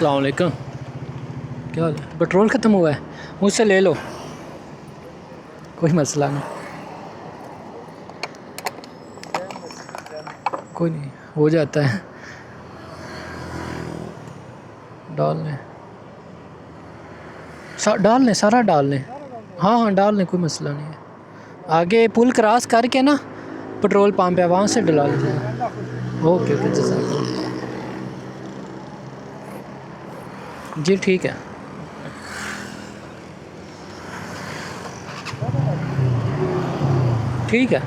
अस्सलाम वालेकुम। क्या हाल है? पेट्रोल ख़त्म हुआ है, मुझसे ले लो, कोई मसला नहीं, कोई नहीं, हो जाता है। डाल लें, डाल लें, सारा डाल लें। हाँ हाँ डाल लें, कोई मसला नहीं है। आगे पुल क्रॉस करके ना पेट्रोल पंप है, वहाँ से डला लीजिएगा। ओके ओके, जज़ाकल्लाह। जी ठीक है, ठीक है।